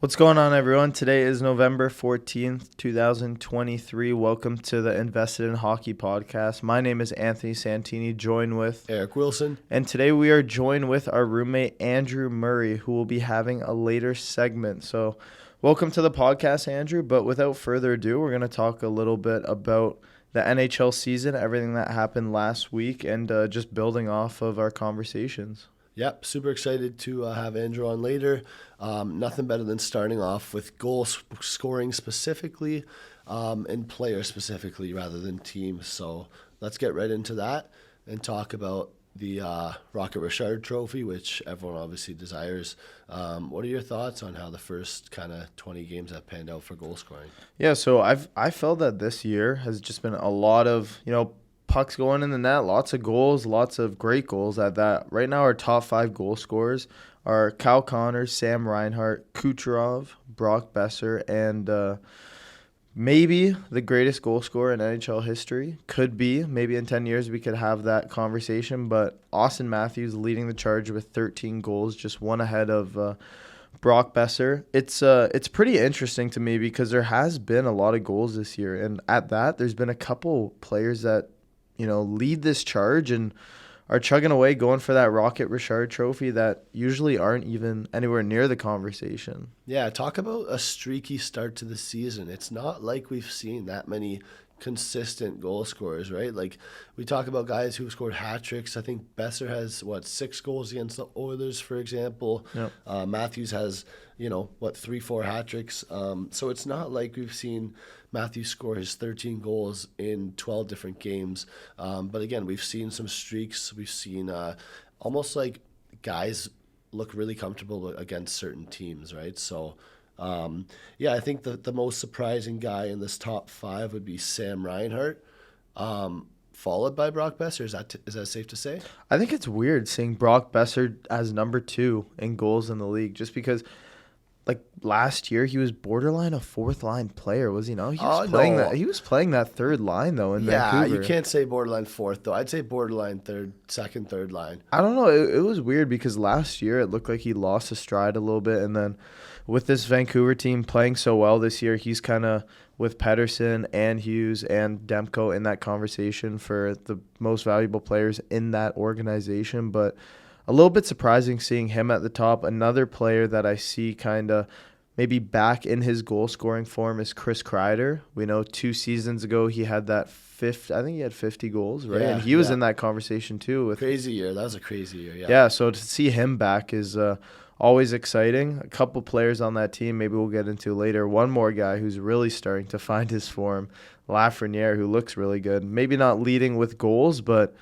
What's going on, everyone? Today is November 14th, 2023. Welcome to the Invested in Hockey podcast. My name is Anthony Santini, joined with Eric Wilson. And today we are joined with our roommate, Andrew Murray, who will be having a later segment. So welcome to the podcast, Andrew. But without further ado, we're going to talk a little bit about the NHL season, everything that happened last week, and just building off of our conversations. Yep, super excited to have Andrew on later. Nothing better than starting off with goal scoring specifically and player specifically rather than team. So let's get right into that and talk about the Rocket Richard Trophy, which everyone obviously desires. What are your thoughts on how the first kind of 20 games have panned out for goal scoring? Yeah, so I felt that this year has just been a lot of, pucks going in the net, lots of goals, lots of great goals at that. Right now, our top 5 goal scorers are Kyle Connors, Sam Reinhart, Kucherov, Brock Besser, and maybe the greatest goal scorer in NHL history. Could be. Maybe in 10 years we could have that conversation. But Austin Matthews leading the charge with 13 goals, just one ahead of Brock Besser. It's pretty interesting to me because there has been a lot of goals this year. And at that, there's been a couple players that lead this charge and are chugging away, going for that Rocket Richard Trophy that usually aren't even anywhere near the conversation. Yeah, talk about a streaky start to the season. It's not like we've seen that many consistent goal scorers, right? Like we talk about guys who've scored hat tricks. I think Besser has 6 goals against the Oilers, for example. Yep. Matthews has 3-4 hat tricks. So it's not like we've seen Matthews score his 13 goals in 12 different games. But again, we've seen some streaks. We've seen almost like guys look really comfortable against certain teams, right? So I think the most surprising guy in this top 5 would be Sam Reinhart, followed by Brock Besser. Is that safe to say? I think it's weird seeing Brock Besser as number 2 in goals in the league, just because last year he was borderline a 4th-line player, was he not? He was playing that third line though in Vancouver. Yeah, you can't say borderline 4th though. I'd say borderline second, third line. I don't know. It was weird because last year it looked like he lost his stride a little bit, and then with this Vancouver team playing so well this year, he's kind of with Pettersson and Hughes and Demko in that conversation for the most valuable players in that organization. But a little bit surprising seeing him at the top. Another player that I see kind of maybe back in his goal-scoring form is Chris Kreider. We know 2 seasons ago he had that I think he had 50 goals, right? Yeah, and he was in that conversation too. Crazy year. That was a crazy year, yeah. Yeah, so to see him back is always exciting. A couple players on that team maybe we'll get into later. One more guy who's really starting to find his form, Lafreniere, who looks really good. Maybe not leading with goals, but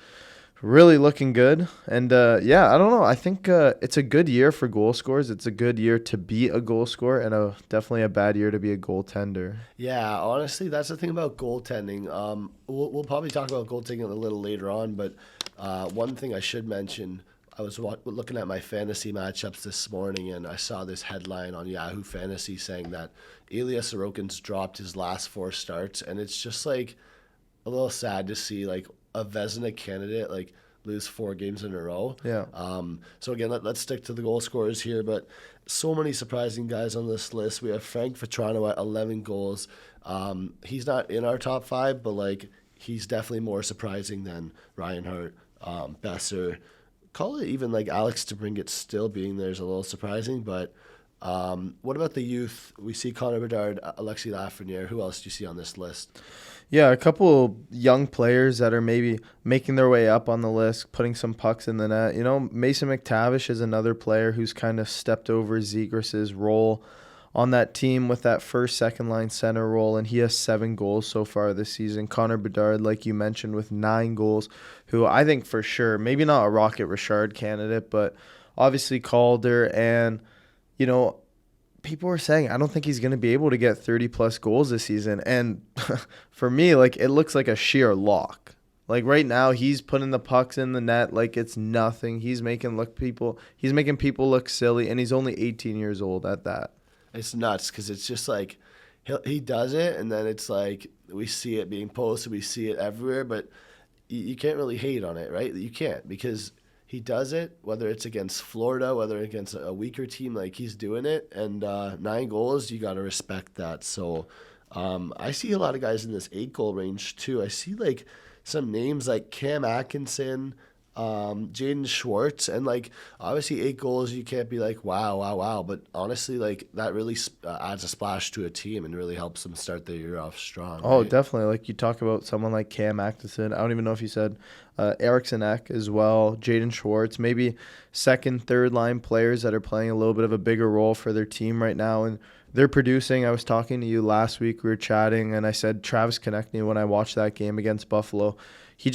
really looking good. And, I don't know. I think it's a good year for goal scorers. It's a good year to be a goal scorer and definitely a bad year to be a goaltender. Yeah, honestly, that's the thing about goaltending. We'll probably talk about goaltending a little later on, but one thing I should mention, I was looking at my fantasy matchups this morning, and I saw this headline on Yahoo Fantasy saying that Ilya Sorokin's dropped his last 4 starts, and it's just a little sad to see a Vezina candidate lose 4 games in a row. Yeah. So again, let's stick to the goal scorers here, but so many surprising guys on this list. We have Frank Vatrano at 11 goals. He's not in our top 5, but he's definitely more surprising than Reinhart, Besser. Call it even Alex DeBrincat still being there is a little surprising, but what about the youth? We see Connor Bedard, Alexis Lafreniere. Who else do you see on this list? Yeah, a couple young players that are maybe making their way up on the list, putting some pucks in the net. Mason McTavish is another player who's kind of stepped over Zegras' role on that team with that first, second-line center role, and he has 7 goals so far this season. Connor Bedard, like you mentioned, with 9 goals, who I think for sure, maybe not a Rocket Richard candidate, but obviously Calder and, people were saying, I don't think he's going to be able to get 30-plus goals this season. And for me, it looks like a sheer lock. Right now, he's putting the pucks in the net like it's nothing. He's making people look silly, and he's only 18 years old at that. It's nuts because it's just he does it, and then it's we see it being posted, we see it everywhere, but you can't really hate on it, right? You can't because he does it, whether it's against Florida, whether against a weaker team, like he's doing it. And 9 goals, you got to respect that. So I see a lot of guys in this 8 goal range too. I see like some names like Cam Atkinson, Jaden Schwartz, and like obviously 8 goals, you can't be like wow, wow, wow. But honestly, like that really adds a splash to a team and really helps them start their year off strong. Oh, Right? definitely. Like you talk about someone like Cam Atkinson. I don't even know if you said Eriksson Ek as well, Jaden Schwartz, maybe second, third line players that are playing a little bit of a bigger role for their team right now. And they're producing. I was talking to you last week. We were chatting, and I said Travis Konechny when I watched that game against Buffalo. He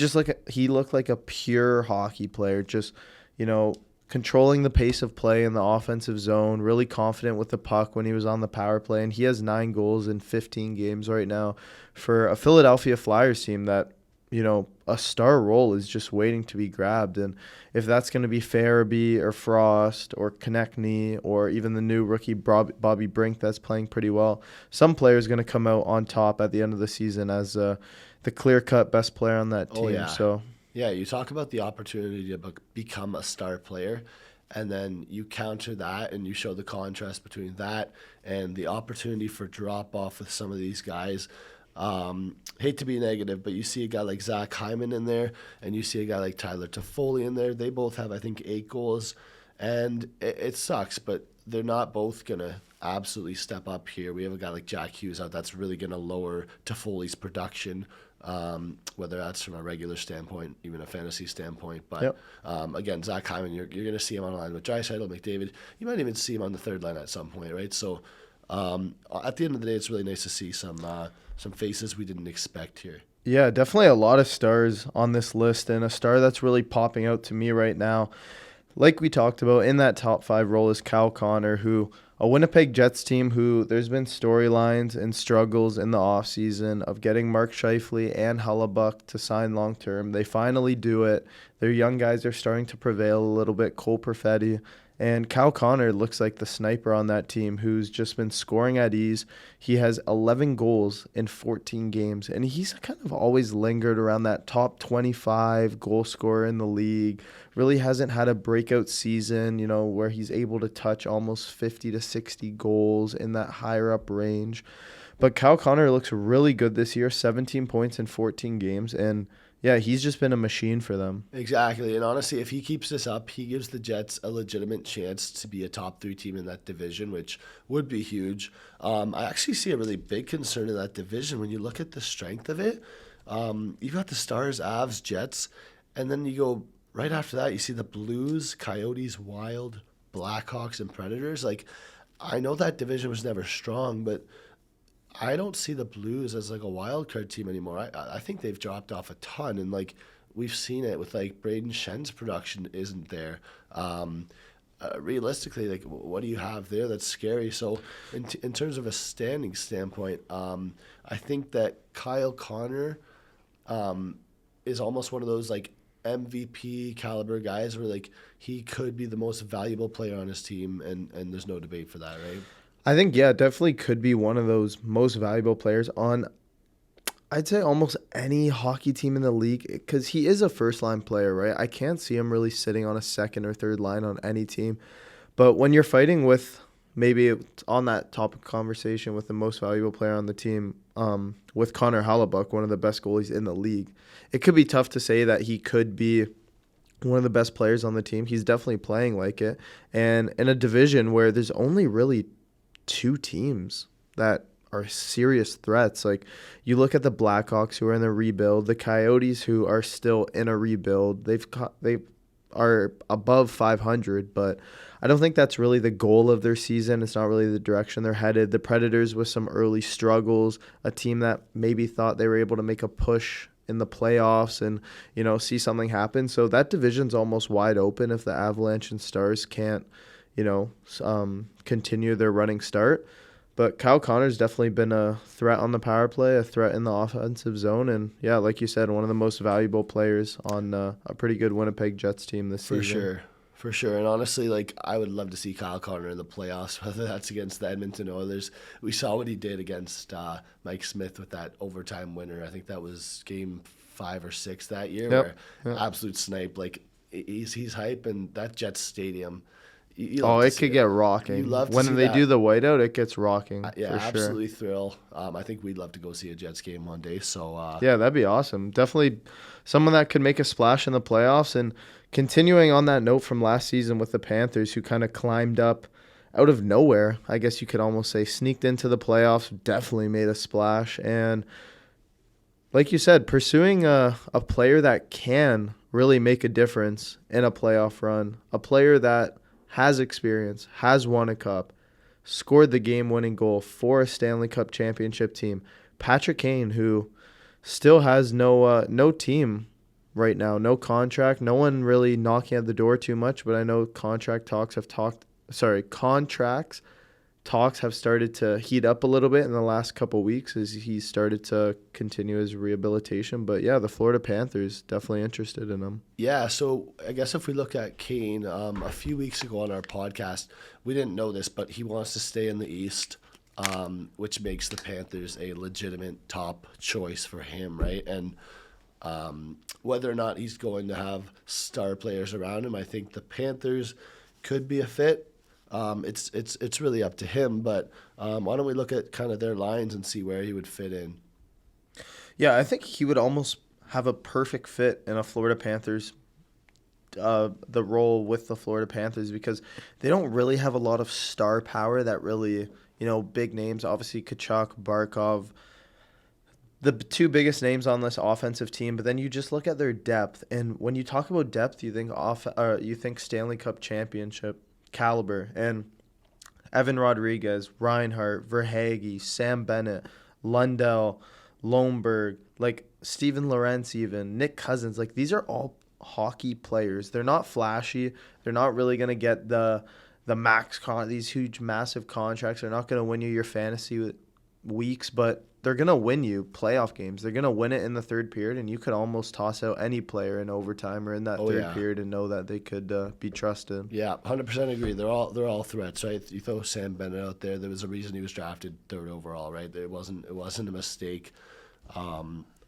looked like a pure hockey player, just, you know, controlling the pace of play in the offensive zone, really confident with the puck when he was on the power play. And he has 9 goals in 15 games right now for a Philadelphia Flyers team that, you know, a star role is just waiting to be grabbed. And if that's going to be Farabee or Frost or Konechny or even the new rookie Bobby Brink that's playing pretty well, some player is going to come out on top at the end of the season as the clear-cut best player on that team. Oh yeah. So Yeah, you talk about the opportunity to become a star player, and then you counter that and you show the contrast between that and the opportunity for drop off with some of these guys. Hate to be negative, but you see a guy like Zach Hyman in there, and you see a guy like Tyler Toffoli in there. They both have, I think, 8 goals, and it sucks, but they're not both going to absolutely step up here. We have a guy like Jack Hughes out that's really going to lower Toffoli's production, whether that's from a regular standpoint, even a fantasy standpoint. But yep. Again, Zach Hyman, you're going to see him on a line with Draisaitl, McDavid. You might even see him on the third line at some point, right? So at the end of the day, it's really nice to see some faces we didn't expect here. Yeah, definitely a lot of stars on this list, and a star that's really popping out to me right now, like we talked about, in that top 5 role is Kyle Connor, who a Winnipeg Jets team who there's been storylines and struggles in the offseason of getting Mark Scheifele and Hellebuck to sign long-term. They finally do it. Their young guys are starting to prevail a little bit. Cole Perfetti. And Kyle Connor looks like the sniper on that team who's just been scoring at ease. He has 11 goals in 14 games, and he's kind of always lingered around that top 25 goal scorer in the league. Really hasn't had a breakout season, you know, where he's able to touch almost 50 to 60 goals in that higher up range. But Kyle Connor looks really good this year, 17 points in 14 games, and yeah, he's just been a machine for them. Exactly. And honestly, if he keeps this up, he gives the Jets a legitimate chance to be a top 3 team in that division, which would be huge. I actually see a really big concern in that division when you look at the strength of it. You've got the Stars, Avs, Jets, and then you go right after that, you see the Blues, Coyotes, Wild, Blackhawks, and Predators. Like, I know that division was never strong, but I don't see the Blues as like a wild card team anymore. I think they've dropped off a ton, and like we've seen it with like Braden Shen's production isn't there. Realistically, like what do you have there that's scary? So in terms of a standing standpoint, I think that Kyle Connor is almost one of those like MVP caliber guys where like he could be the most valuable player on his team, and there's no debate for that, right? I think, yeah, definitely could be one of those most valuable players on, I'd say, almost any hockey team in the league, because he is a first-line player, right? I can't see him really sitting on a second or third line on any team. But when you're fighting with, maybe on that topic conversation with the most valuable player on the team, with Connor Hellebuck, one of the best goalies in the league, it could be tough to say that he could be one of the best players on the team. He's definitely playing like it. And in a division where there's only really 2 teams that are serious threats. Like, you look at the Blackhawks, who are in a rebuild, the Coyotes, who are still in a rebuild. They are above 500, but I don't think that's really the goal of their season. It's not really the direction they're headed. The Predators with some early struggles, a team that maybe thought they were able to make a push in the playoffs and, you know, see something happen. So that division's almost wide open if the Avalanche and Stars can't, you know, continue their running start. But Kyle Connor's definitely been a threat on the power play, a threat in the offensive zone, and yeah, like you said, one of the most valuable players on a pretty good Winnipeg Jets team this season. For sure. And honestly, like, I would love to see Kyle Connor in the playoffs, whether that's against the Edmonton Oilers. We saw what he did against Mike Smith with that overtime winner. I think that was game 5 or 6 that year, where absolute snipe. Like, he's hype, and that Jets stadium, you Oh, love to it see could it. get You rocking. love to When see they do that. the whiteout, it gets rocking Yeah, for sure. absolutely thrill. I think we'd love to go see a Jets game one day. So Yeah, that'd be awesome. Definitely someone that could make a splash in the playoffs. And continuing on that note from last season with the Panthers, who kind of climbed up out of nowhere, I guess you could almost say, sneaked into the playoffs, definitely made a splash. And like you said, pursuing a player that can really make a difference in a playoff run, a player that has experience, has won a cup, scored the game winning goal for a Stanley Cup championship team. Patrick Kane, who still has no team right now, no contract, no one really knocking at the door too much, but I know contracts talks have started to heat up a little bit in the last couple weeks as he started to continue his rehabilitation. But yeah, the Florida Panthers definitely interested in him. yeah, so I guess if we look at Kane, a few weeks ago on our podcast, we didn't know this, but he wants to stay in the East, which makes the Panthers a legitimate top choice for him, right? And whether or not he's going to have star players around him, I think the Panthers could be a fit. It's really up to him, but why don't we look at kind of their lines and see where he would fit in? Yeah, I think he would almost have a perfect fit in a Florida Panthers, the role with the Florida Panthers, because they don't really have a lot of star power that really, big names. Obviously, Kachuk, Barkov, the two biggest names on this offensive team. But then you just look at their depth, and when you talk about depth, you think Stanley Cup championship caliber, and Evan Rodriguez, Reinhart, Verhage, Sam Bennett, Lundell, Lomberg, like Steven Lorentz, even Nick Cousins. Like these are all hockey players. They're not flashy. They're not really gonna get these huge massive contracts. They're not gonna win you your fantasy weeks, but they're gonna win you playoff games. They're gonna win it in the third period, and you could almost toss out any player in overtime or in that Oh third yeah, period and know that they could be trusted. yeah, 100% agree. They're all threats, right? You throw Sam Bennett out there. There was a reason he was drafted third overall, right? It wasn't a mistake.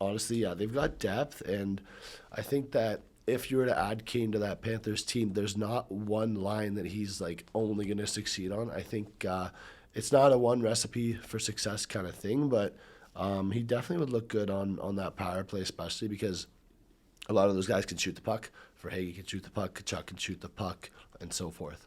Honestly, yeah, they've got depth, and I think that if you were to add Kane to that Panthers team, there's not one line that he's like only going to succeed on. I think it's not a one recipe for success kind of thing, but he definitely would look good on that power play, especially because a lot of those guys can shoot the puck. Verhage can shoot the puck, Kachuk can shoot the puck, and so forth.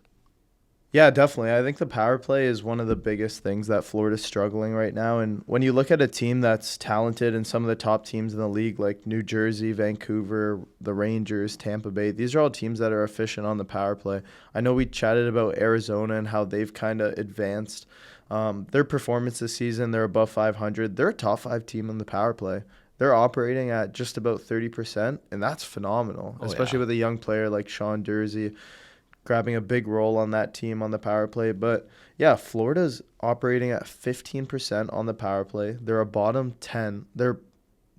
Yeah, definitely. I think the power play is one of the biggest things that Florida's struggling right now. And when you look at a team that's talented and some of the top teams in the league, like New Jersey, Vancouver, the Rangers, Tampa Bay, these are all teams that are efficient on the power play. I know we chatted about Arizona and how they've kind of advanced their performance this season. They're above 500. They're a top five team on the power play. They're operating at just about 30%, and that's phenomenal, Oh especially yeah. with a young player like Sean Dursey grabbing a big role on that team on the power play. But yeah, Florida's operating at 15% on the power play. They're a bottom 10. They're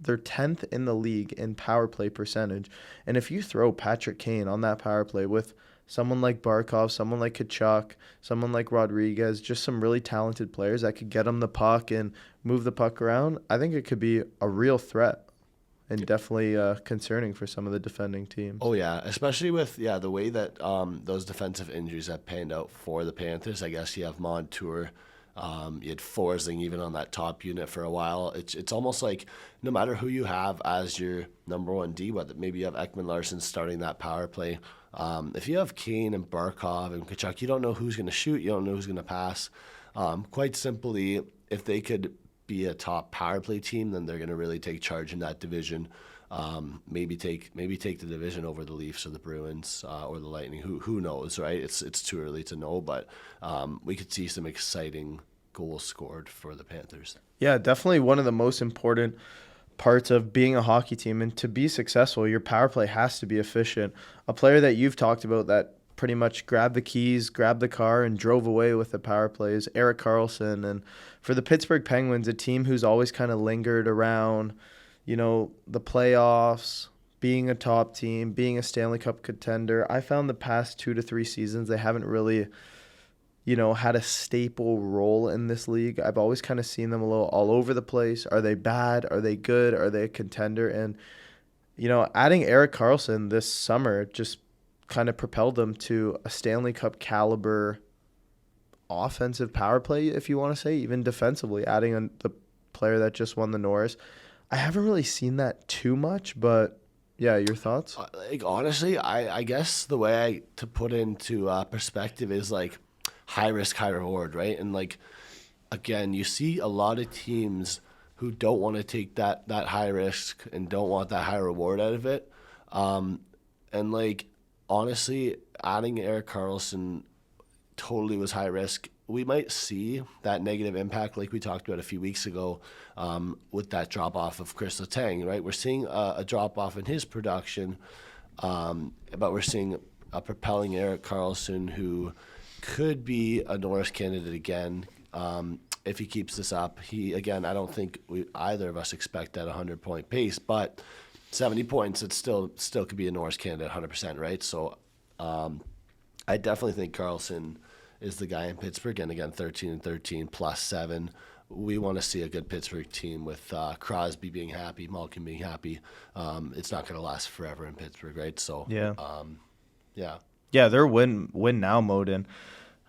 10th in the league in power play percentage. And if you throw Patrick Kane on that power play with someone like Barkov, someone like Kachuk, someone like Rodriguez, just some really talented players that could get him the puck and move the puck around, I think it could be a real threat and definitely concerning for some of the defending teams. Oh yeah, especially with the way that those defensive injuries have panned out for the Panthers. I guess you have Montour, you had Forsling even on that top unit for a while. It's almost like no matter who you have as your number one D, whether maybe you have Ekman Larson starting that power play, if you have Kane and Barkov and Kachuk, you don't know who's going to shoot, you don't know who's going to pass. Quite simply, if they could be a top power play team, then they're going to really take charge in that division. Maybe take the division over the Leafs or the Bruins or the Lightning. Who knows, right? It's too early to know, but we could see some exciting goals scored for the Panthers. Yeah, definitely one of the most important parts of being a hockey team. And to be successful, your power play has to be efficient. A player that you've talked about that pretty much grabbed the keys, grabbed the car, and drove away with the power play is Erik Karlsson. And for the Pittsburgh Penguins, a team who's always kind of lingered around, the playoffs, being a top team, being a Stanley Cup contender, I found the past 2 to 3 seasons they haven't really had a staple role in this league. I've always kind of seen them a little all over the place. Are they bad? Are they good? Are they a contender? And, adding Erik Karlsson this summer just kind of propelled them to a Stanley Cup caliber offensive power play, if you want to say, even defensively, adding the player that just won the Norris. I haven't really seen that too much, but yeah, your thoughts? Like honestly, I guess the way to put into perspective is like high risk, high reward, right? And like again, you see a lot of teams who don't want to take that high risk and don't want that high reward out of it. And like honestly, adding Erik Karlsson totally was high risk. We might see that negative impact like we talked about a few weeks ago with that drop off of Chris Letang, right? We're seeing a drop off in his production, but we're seeing a propelling Erik Karlsson who could be a Norris candidate again if he keeps this up. I don't think either of us expect that 100-point pace, but 70 points, it still could be a Norris candidate 100%, right? So I definitely think Karlsson is the guy in Pittsburgh. And again, 13-13 plus 7. We want to see a good Pittsburgh team with Crosby being happy, Malkin being happy. It's not going to last forever in Pittsburgh, right? So Yeah. Yeah. Yeah, they're win now mode. And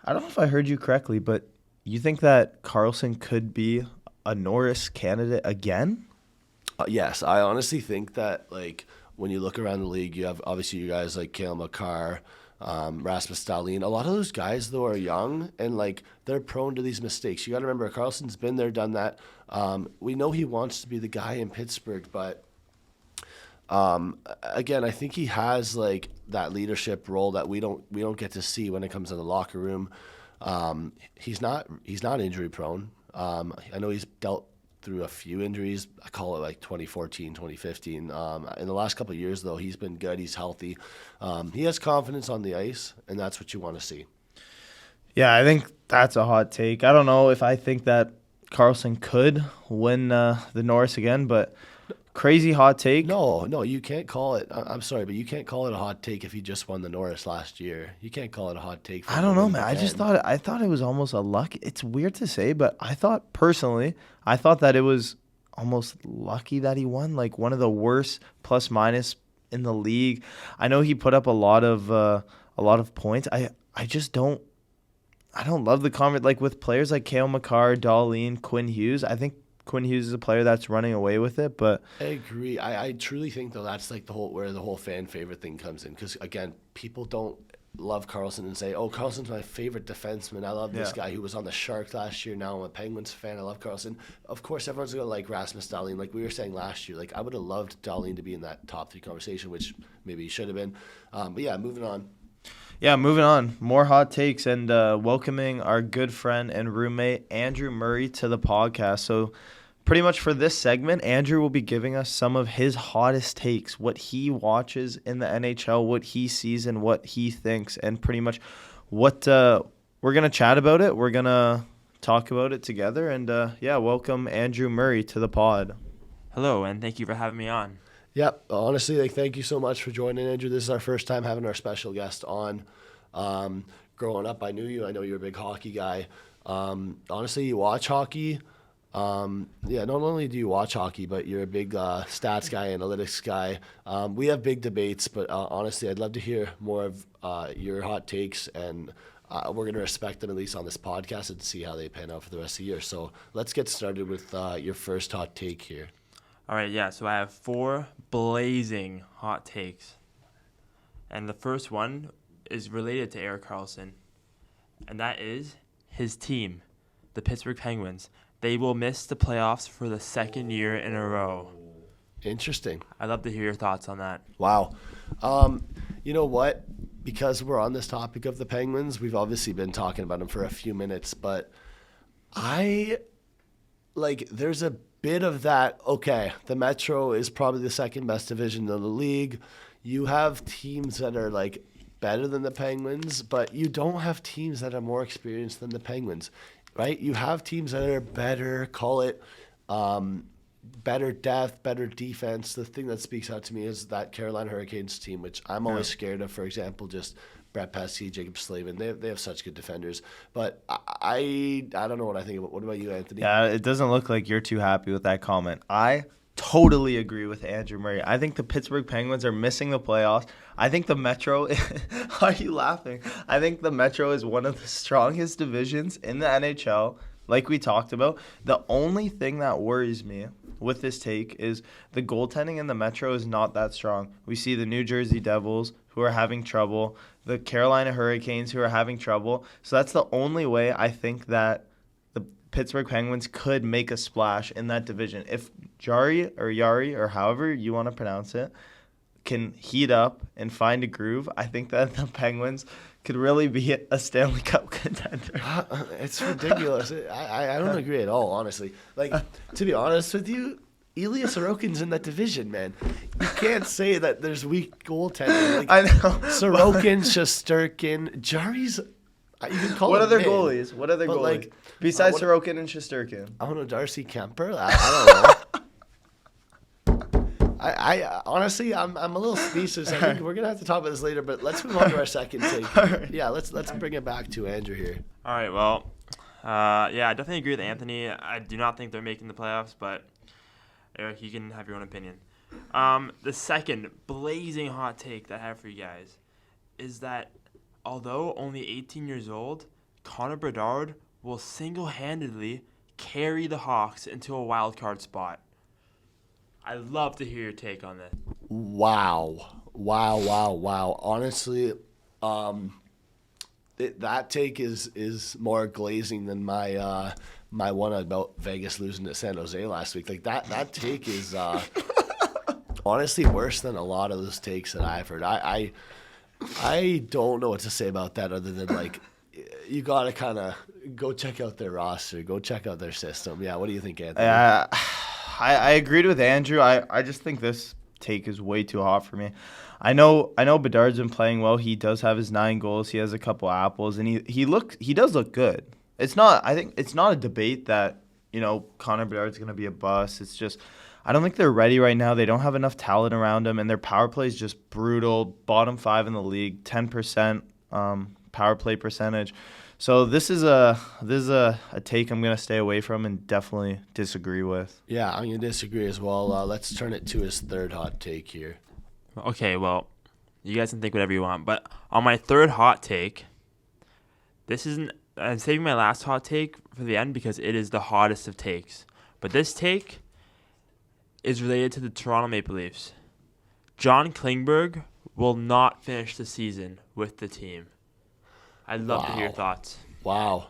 I don't know if I heard you correctly, but you think that Karlsson could be a Norris candidate again? Yes, I honestly think that like when you look around the league, you have obviously you guys like Cale Makar, Rasmus Dahlin. A lot of those guys though are young and like they're prone to these mistakes. You got to remember Karlsson's been there, done that. We know he wants to be the guy in Pittsburgh, but again, I think he has like that leadership role that we don't get to see when it comes in the locker room. He's not injury prone. I know he's dealt through a few injuries. I call it like 2014, 2015. In the last couple of years, though, he's been good. He's healthy. He has confidence on the ice, and that's what you want to see. Yeah, I think that's a hot take. I don't know if I think that Karlsson could win the Norris again, but crazy hot take. No, you can't call it. I'm sorry, but you can't call it a hot take if he just won the Norris last year. You can't call it a hot take. I don't know, man. I thought it was almost a luck. It's weird to say, but I thought that it was almost lucky that he won. Like one of the worst plus minus in the league. I know he put up a lot of points. I just don't. I don't love the comment like with players like Cale Makar, Dahlin, Quinn Hughes. I think Quinn Hughes is a player that's running away with it, but I agree. I truly think though that's like where the whole fan favorite thing comes in because again, people don't love Karlsson and say, "Oh, Karlsson's my favorite defenseman. I love this guy who was on the Sharks last year. Now I'm a Penguins fan. I love Karlsson." Of course, everyone's gonna like Rasmus Dahlin. Like we were saying last year, like I would have loved Dahlin to be in that top 3 conversation, which maybe he should have been. But yeah, moving on. Yeah, moving on. More hot takes and welcoming our good friend and roommate Andrew Murray to the podcast. So pretty much for this segment, Andrew will be giving us some of his hottest takes, what he watches in the NHL, what he sees and what he thinks, and pretty much what we're going to chat about it. We're going to talk about it together. And welcome Andrew Murray to the pod. Hello, and thank you for having me on. Yep. Honestly, like, thank you so much for joining, Andrew. This is our first time having our special guest on. Growing up, I knew you. I know you're a big hockey guy. Honestly, you watch hockey. Not only do you watch hockey, but you're a big stats guy, analytics guy. We have big debates, but honestly, I'd love to hear more of your hot takes, and we're going to respect them at least on this podcast and see how they pan out for the rest of the year. So let's get started with your first hot take here. All right, yeah, so I have 4 blazing hot takes. And the first one is related to Erik Karlsson, and that is his team, the Pittsburgh Penguins. They will miss the playoffs for the second year in a row. Interesting. I'd love to hear your thoughts on that. Wow. You know what? Because we're on this topic of the Penguins, we've obviously been talking about them for a few minutes, but there's a bit of that, okay, the Metro is probably the second best division in the league. You have teams that are like better than the Penguins, but you don't have teams that are more experienced than the Penguins, right? You have teams that are better, call it better depth, better defense. The thing that speaks out to me is that Carolina Hurricanes team, which I'm always scared of, for example, just Brett Pesce, Jacob Slavin. They have such good defenders. But I don't know what I think about. What about you, Anthony? Yeah, it doesn't look like you're too happy with that comment. I totally agree with Andrew Murray. I think the Pittsburgh Penguins are missing the playoffs. I think the Metro are you laughing? I think the Metro is one of the strongest divisions in the NHL, like we talked about. The only thing that worries me with this take is the goaltending in the Metro is not that strong. We see the New Jersey Devils who are having trouble, the Carolina Hurricanes who are having trouble. So that's the only way I think that the Pittsburgh Penguins could make a splash in that division. If Yari or however you want to pronounce it can heat up and find a groove, I think that the Penguins could really be a Stanley Cup contender. It's ridiculous. I don't agree at all, honestly. Like, to be honest with you, Ilya Sorokin's in that division, man. You can't say that there's weak goaltending. Like, I know. Sorokin, Shesterkin, Jari's. You can call What him other mid, goalies? What other but, goalies? like, Besides Sorokin and Shesterkin. I don't know, Darcy Kemper. I don't know. I honestly, I'm a little speechless. I think we're gonna have to talk about this later, but let's move on to our second take. Right. Yeah, let's bring it back to Andrew here. All right, well, yeah, I definitely agree with Anthony. I do not think they're making the playoffs, but Eric, you can have your own opinion. The second blazing hot take that I have for you guys is that although only 18 years old, Connor Bedard will single-handedly carry the Hawks into a wild card spot. I'd love to hear your take on this. Wow. Honestly, that take is more glazing than my my one about Vegas losing to San Jose last week. Like that take is honestly worse than a lot of those takes that I've heard. I don't know what to say about that other than like you gotta kind of go check out their roster, go check out their system. Yeah, what do you think, Anthony? I agreed with Andrew. I just think this take is way too hot for me. I know Bedard's been playing well. He does have his 9 goals. He has a couple apples, and he does look good. I think it's not a debate that, Connor Bedard's going to be a bust. It's just I don't think they're ready right now. They don't have enough talent around them, and their power play is just brutal. Bottom 5 in the league, 10% power play percentage. So this is a take I'm gonna stay away from and definitely disagree with. Yeah, I'm gonna disagree as well. Let's turn it to his third hot take here. Okay, well, you guys can think whatever you want, but on my third hot take, I'm saving my last hot take for the end because it is the hottest of takes. But this take is related to the Toronto Maple Leafs. John Klingberg will not finish the season with the team. I'd love to hear your thoughts. Wow.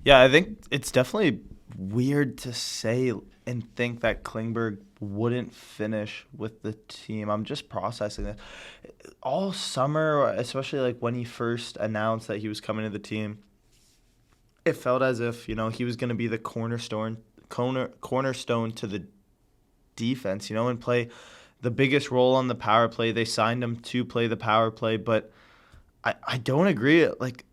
Yeah, I think it's definitely weird to say and think that Klingberg wouldn't finish with the team. I'm just processing this. All summer, especially like when he first announced that he was coming to the team, it felt as if, he was going to be the cornerstone to the defense, and play the biggest role on the power play. They signed him to play the power play, but I don't agree. Like,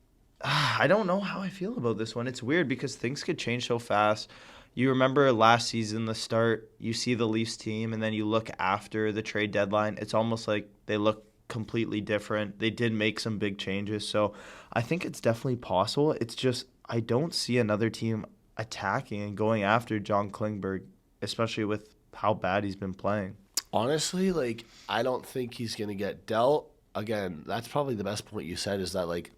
I don't know how I feel about this one. It's weird because things could change so fast. You remember last season, the start, you see the Leafs team, and then you look after the trade deadline. It's almost like they look completely different. They did make some big changes. So I think it's definitely possible. It's just I don't see another team attacking and going after John Klingberg, especially with how bad he's been playing. Honestly, I don't think he's going to get dealt. Again, that's probably the best point you said is that,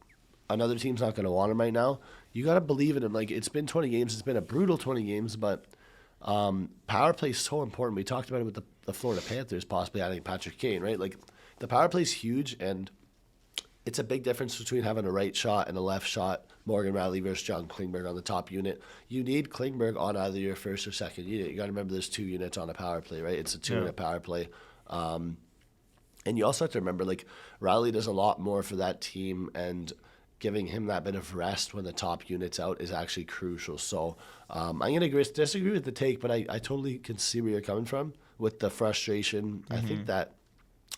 another team's not going to want him right now. You got to believe in him. It's been 20 games. It's been a brutal 20 games, but power play is so important. We talked about it with the Florida Panthers possibly adding Patrick Kane, right? The power play is huge, and it's a big difference between having a right shot and a left shot, Morgan Rielly versus John Klingberg on the top unit. You need Klingberg on either your first or second unit. You got to remember there's 2 units on a power play, right? It's a 2-unit power play. And you also have to remember, Rielly does a lot more for that team, and giving him that bit of rest when the top unit's out is actually crucial. So I'm going to disagree with the take, but I totally can see where you're coming from with the frustration. Mm-hmm. I think that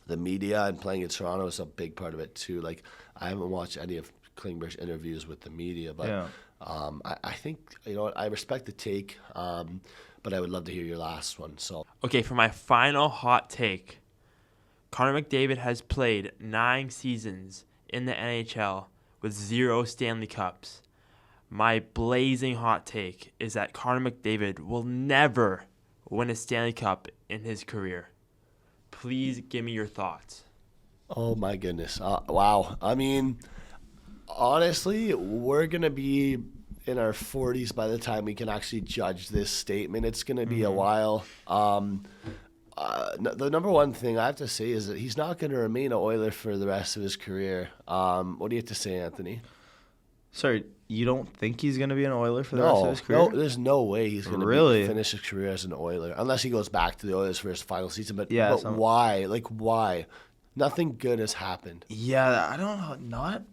the media and playing in Toronto is a big part of it, too. I haven't watched any of Klingberg's interviews with the media, but I think, I respect the take, but I would love to hear your last one. So Okay, for my final hot take, Connor McDavid has played 9 seasons in the NHL with 0 Stanley Cups. My blazing hot take is that Connor McDavid will never win a Stanley Cup in his career. Please give me your thoughts. Oh my goodness! Wow. I mean, honestly, we're gonna be in our 40s by the time we can actually judge this statement. It's gonna be a while. The number one thing I have to say is that he's not going to remain an Oiler for the rest of his career. What do you have to say, Anthony? Sorry, you don't think he's going to be an Oiler for the rest of his career? No, there's no way he's going to Really? finish his career as an Oiler, unless he goes back to the Oilers for his final season. But Yeah, why? Like, why? Nothing good has happened. Yeah, I don't know.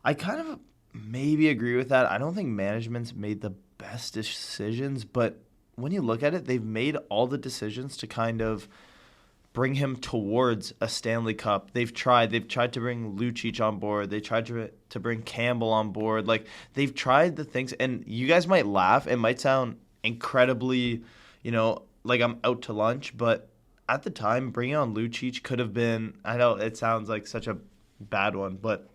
I kind of maybe agree with that. I don't think management's made the best decisions, but when you look at it, they've made all the decisions to kind of bring him towards a Stanley Cup. They've tried to bring Lucic on board. They tried to bring Campbell on board. Like, they've tried the things, and you guys might laugh. It might sound incredibly, like I'm out to lunch, but at the time, bringing on Lucic could have been, I know it sounds like such a bad one, but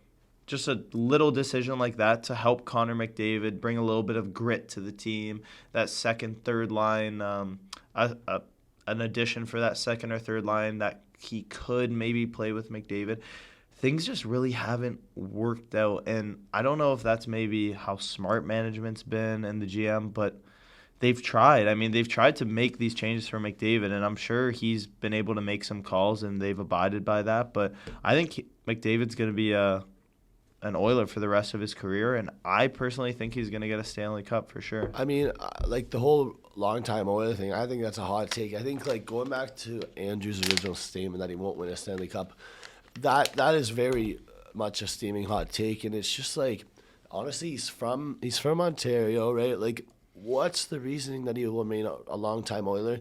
just a little decision like that to help Connor McDavid bring a little bit of grit to the team. That second, third line, an addition for that second or third line that he could maybe play with McDavid. Things just really haven't worked out, and I don't know if that's maybe how smart management's been and the GM, but they've tried. I mean, they've tried to make these changes for McDavid, and I'm sure he's been able to make some calls, and they've abided by that. But I think McDavid's going to be an Oiler for the rest of his career, and I personally think he's going to get a Stanley Cup for sure. I mean, like the whole long-time Oiler thing, I think that's a hot take. I think, like, going back to Andrew's original statement that he won't win a Stanley Cup, that is very much a steaming hot take, and it's just like, honestly, he's from Ontario, right? Like, what's the reasoning that he will remain a long-time Oiler?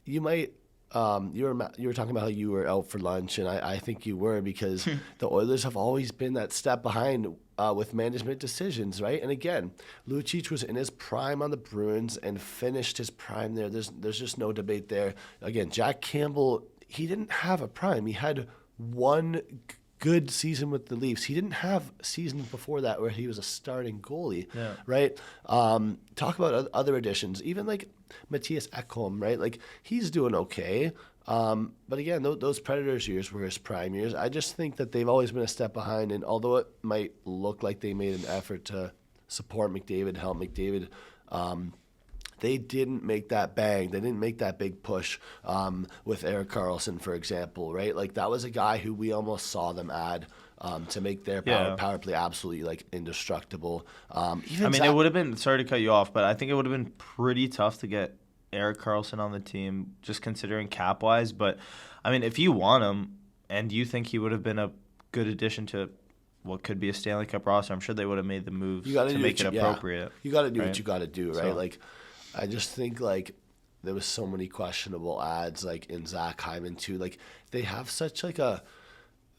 You might. You were talking about how you were out for lunch, and I think you were, because the Oilers have always been that step behind with management decisions, right? And again, Lucic was in his prime on the Bruins and finished his prime there. There's just no debate there. Again, Jack Campbell, he didn't have a prime. He had one good season with the Leafs. He didn't have seasons before that where he was a starting goalie, right? Talk about other additions, even like Matthias Ekholm, right? Like, he's doing okay. But again, those Predators years were his prime years. I just think that they've always been a step behind, and although it might look like they made an effort to support McDavid, help McDavid, they didn't make that bang. They didn't make that big push with Erik Karlsson, for example, right? Like, that was a guy who we almost saw them add to make their power play absolutely, like, indestructible. It would have been, sorry to cut you off, but I think it would have been pretty tough to get Erik Karlsson on the team, just considering cap-wise. But, I mean, if you want him and you think he would have been a good addition to what could be a Stanley Cup roster, I'm sure they would have made the moves to make it appropriate. You got to do what you got to do, right? So, like, I just think, like, there was so many questionable ads, like, in Zach Hyman, too. Like, they have such, like,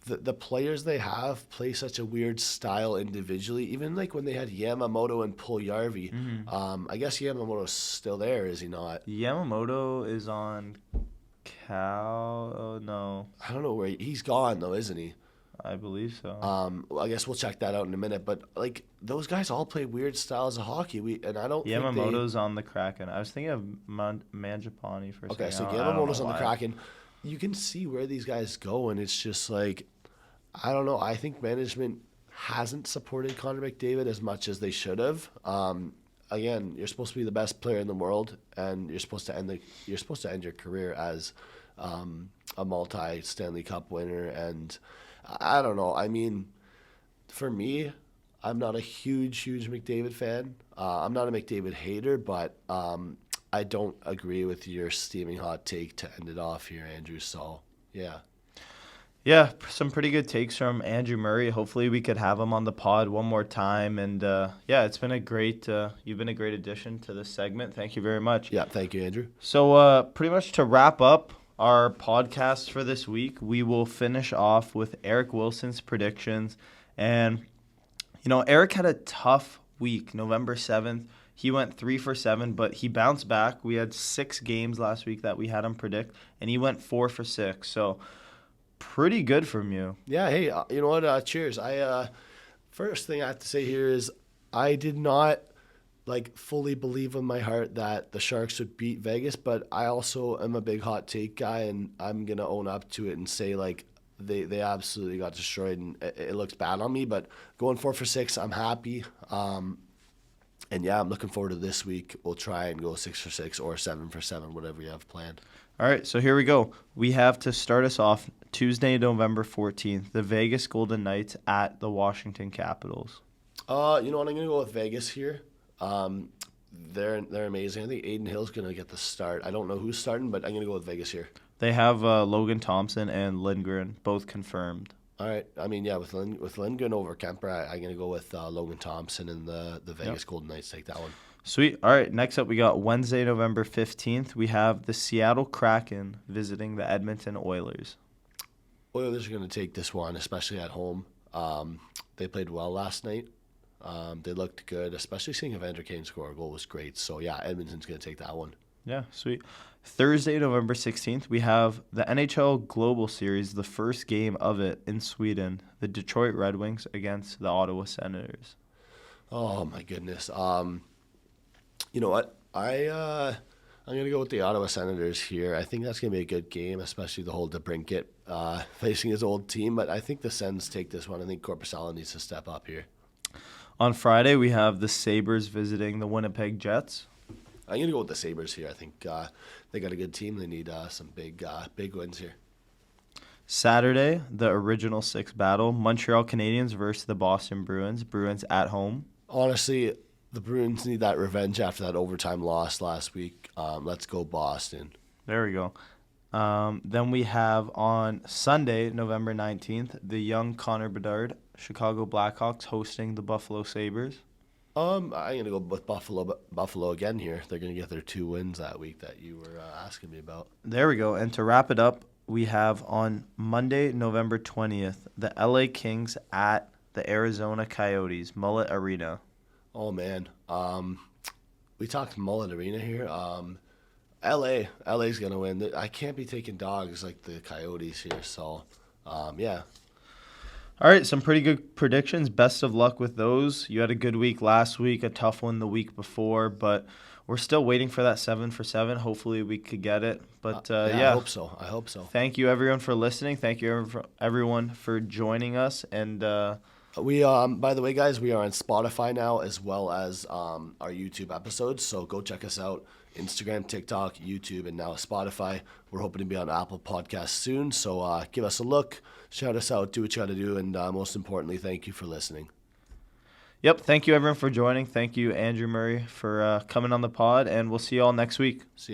the players they have play such a weird style individually. Even, like, when they had Yamamoto and Puljujarvi, I guess Yamamoto's still there, is he not? Yamamoto is on Cal. Oh, no. I don't know where he's gone, though, isn't he? I believe so. I guess we'll check that out in a minute. But, like, those guys all play weird styles of hockey. And I don't think Yamamoto's on the Kraken. I was thinking of Mangiapane for a second. Okay, so Yamamoto's on the Kraken. You can see where these guys go, and it's just like, I don't know. I think management hasn't supported Connor McDavid as much as they should have. Again, you're supposed to be the best player in the world, and you're supposed to end your career as a multi-Stanley Cup winner. And I don't know. I mean, for me, I'm not a huge McDavid fan. I'm not a McDavid hater, but I don't agree with your steaming hot take to end it off here, Andrew. So, yeah. Yeah, some pretty good takes from Andrew Murray. Hopefully we could have him on the pod one more time. And, it's been a great you've been a great addition to this segment. Thank you very much. Yeah, thank you, Andrew. So pretty much to wrap up our podcast for this week, we will finish off with Eric Wilson's predictions. And, Eric had a tough week, November 7th. He went 3 for 7, but he bounced back. We had 6 games last week that we had him predict, and he went 4 for 6. So pretty good from you. Yeah, hey, you know what? Cheers. First thing I have to say here is I did not fully believe in my heart that the Sharks would beat Vegas, but I also am a big hot take guy, and I'm gonna own up to it and say they absolutely got destroyed, and it looks bad on me. But going 4 for 6, I'm happy. And yeah, I'm looking forward to this week. We'll try and go 6 for 6 or 7 for 7, whatever you have planned. All right, so here we go. We have to start us off Tuesday, November 14th, the Vegas Golden Knights at the Washington Capitals. You know what? I'm gonna go with Vegas here. They're amazing. I think Aiden Hill's gonna get the start. I don't know who's starting, but I'm gonna go with Vegas here. They have Logan Thompson and Lindgren both confirmed. All right. I mean, yeah, with Lindgren over Kemper, I'm gonna go with Logan Thompson, and the Vegas Golden Knights take that one. Sweet. All right, next up we got Wednesday, November 15th. We have the Seattle Kraken visiting the Edmonton Oilers. Oilers are gonna take this one, especially at home. They played well last night. They looked good, especially seeing Evander Kane score a goal was great. So, yeah, Edmonton's going to take that one. Yeah, sweet. Thursday, November 16th, we have the NHL Global Series, the first game of it in Sweden, the Detroit Red Wings against the Ottawa Senators. Oh, my goodness. You know what? I'm going to go with the Ottawa Senators here. I think that's going to be a good game, especially the whole DeBrincat facing his old team. But I think the Sens take this one. I think Korpisalo needs to step up here. On Friday, we have the Sabres visiting the Winnipeg Jets. I'm going to go with the Sabres here. I think they got a good team. They need some big wins here. Saturday, the original six battle, Montreal Canadiens versus the Boston Bruins. Bruins at home. Honestly, the Bruins need that revenge after that overtime loss last week. Let's go Boston. There we go. Then we have on Sunday, November 19th, the young Connor Bedard, Chicago Blackhawks hosting the Buffalo Sabres. I'm going to go with Buffalo again here. They're going to get their 2 wins that week that you were asking me about. There we go. And to wrap it up, we have on Monday, November 20th, the LA Kings at the Arizona Coyotes, Mullet Arena. Oh, man. We talked Mullet Arena here. LA's going to win. I can't be taking dogs like the Coyotes here, so yeah. All right, some pretty good predictions. Best of luck with those. You had a good week last week, a tough one the week before, but we're still waiting for that 7 for 7. Hopefully we could get it. But yeah, I hope so. Thank you everyone for listening. Thank you everyone for joining us. And we by the way, guys, we are on Spotify now as well as our YouTube episodes. So go check us out. Instagram, TikTok, YouTube, and now Spotify. We're hoping to be on Apple Podcasts soon, so give us a look, shout us out, do what you got to do, and most importantly, thank you for listening. Yep, thank you everyone for joining. Thank you, Andrew Murray, for coming on the pod, and we'll see you all next week. See ya.